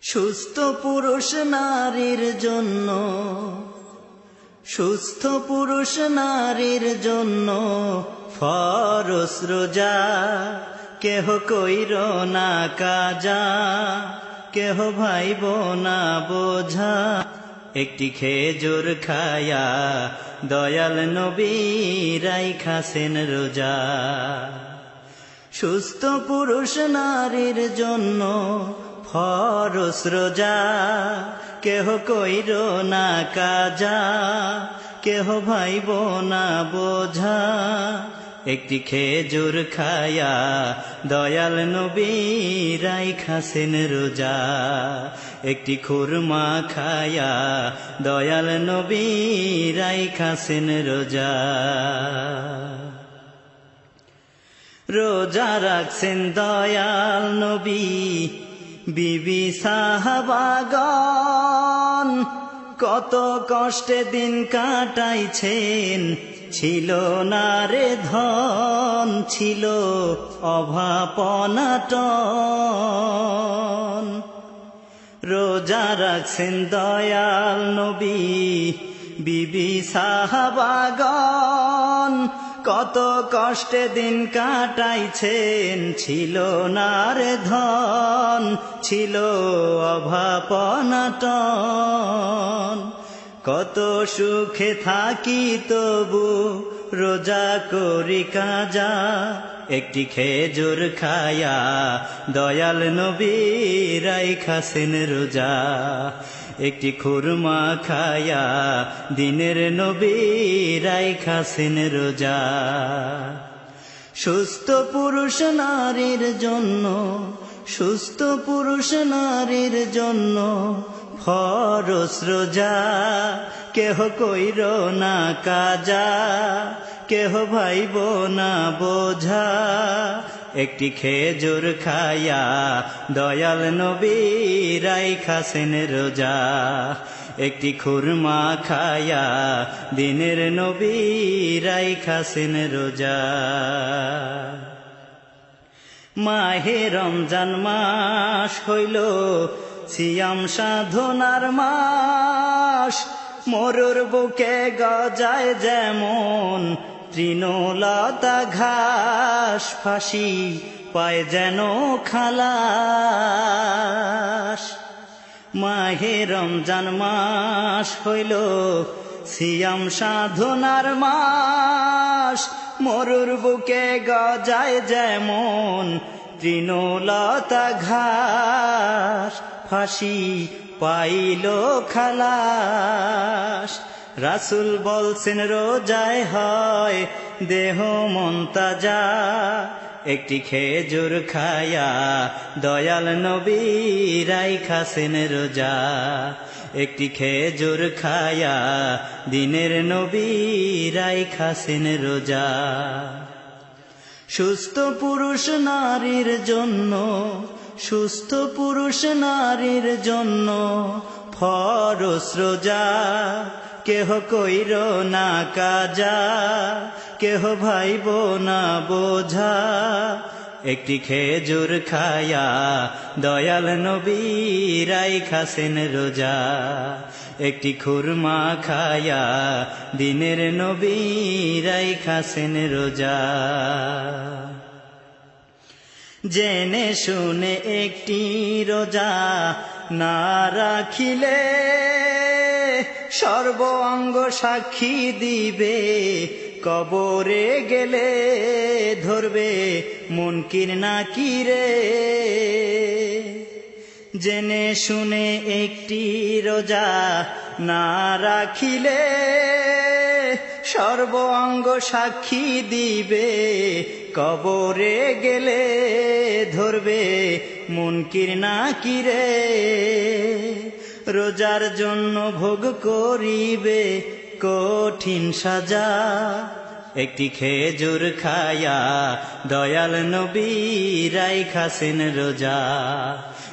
সুস্থ পুরুষ নারীর জন্য, সুস্থ পুরুষ নারীর জন্য ফরজ রোজা। কেহ কইর না কাজা, কেহ ভাইব না বোঝা। একটি খেজুর খায়া দয়াল নবী রাইখাছেন রোজা। সুস্থ পুরুষ নারীর জন্য ফরজ রোজা। কেহ কইর না কাজা, কেহ ভাইব না বোঝা। একটি খেজুর খায়া দয়াল নবী রাইখাছেন রোজা। একটি খুরমা খায়া দয়াল নবী রাইখাছেন রোজা। রোজা রাখছেন দয়াল নবী, বিবি সাহাবাগণ কত কষ্টে দিন কাটাইছেন। ছিল না রে ধন, ছিল অভাব অনাটন। রোজা রাখছেন দয়াল নবী, বিবি সাহাবাগণ কত কষ্টে দিন কাটাইছেন। ছিল না রে ধন, ছিল অভাব অনাটন। কত সুখে থাকি তবু রোজা করি কাজা। একটি খেজুর খায়া দয়াল নবী রাইখাছেন রোজা। একটি খুরমা খায়া দিনের নবী রাইখাছেন রোজা। সুস্থ পুরুষ নারীর জন্য, সুস্থ পুরুষ নারীর জন্য ফরজ রোজা। কেহ কইর না কাজা, কেহ ভাইব না বোঝা। একটি খেজুর খায়া দয়াল নবী রাইখাছেন রোজা। একটি খুরমা খায়া দিনের নবী রাইখাছেন রোজা। মাহে রমজান মাস হইল সিয়াম সাধনার মাস। মরুর বুকে গজায় যেমন তৃণলতা ঘাস, ফাঁসি পায় যেন খালাস। মাহে রমজান মাস হইল সিয়াম সাধনার মাস। মরুর বুকে গজায় যেমন তৃণলতা ঘাস, ফাঁসি পাইল খালাস। রাসূল বলছেন রোজায় হয় দেহ মন তাজা। একটি খেজুর খায়া দয়াল নবী রাইখাছেন রোজা। একটি খেজুর খায়া দিনের নবী রাইখাছেন রোজা। সুস্থ পুরুষ নারীর জন্য, সুস্থ পুরুষ নারীর জন্য ফরজ রোজা। কেহ কইর না কাজা, কেহ ভাইব না বোঝা। একটি খেজুর খায়া দয়াল নবী রাইখাছেন রোজা। একটি খুরমা খায়া দিনের নবী রাইখাছেন রোজা। জেনে শুনে একটি রোজা না রাখিলে সর্ব অঙ্গ সাক্ষী দিবে। কবরে গেলে ধরবে মুনকির নাকিরে। জেনে শুনে একটি রোজা না রাখিলে সর্ব অঙ্গ সাক্ষী দিবে। কবরে গেলে ধরবে মুনকির নাকিরে। রোজার জন্য ভোগ করিবে কঠিন সাজা। একটি খেজুর খায়া দয়াল নবী রাইখাছেন রোজা।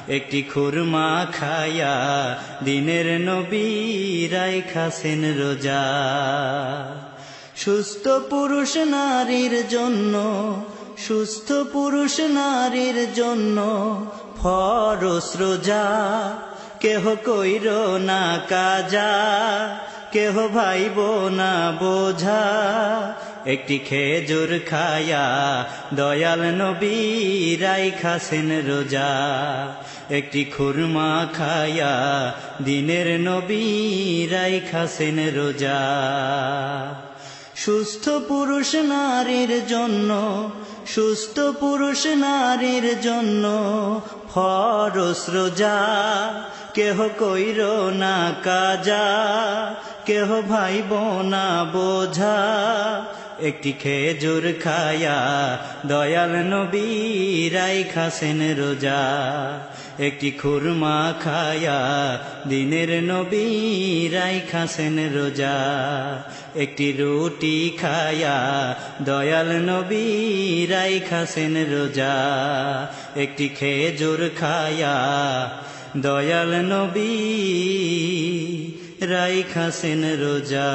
একটি খুরমা খায়া দিনের নবী রাইখাছেন রোজা। সুস্থ পুরুষ নারীর জন্য, সুস্থ পুরুষ নারীর জন্য ফরজ রোজা, কেহ কইর না কাজা, কেহ ভাইব না বোঝা। একটি খেজুর খায়া দয়াল নবী রাইখাছেন রোজা, একটি খুরমা খায়া দিনের নবী রাইখাছেন রোজা। সুস্থ পুরুষ নারীর জন্য, সুস্থ পুরুষ নারীর জন্য ফরজ রোজা, কেহ কইর না কাজা, কেহ ভাইব না বোঝা। একটি খেজুর খায়া দয়াল নবী রাইখাছেন রোজা, একটি খুরমা খায়া দিনের নবী রাইখাছেন রোজা। একটি রুটি খায়া দয়াল নবী রাইখাছেন রোজা, একটি খেজুর খায়া দয়াল নবী রাইখাছেন রোজা।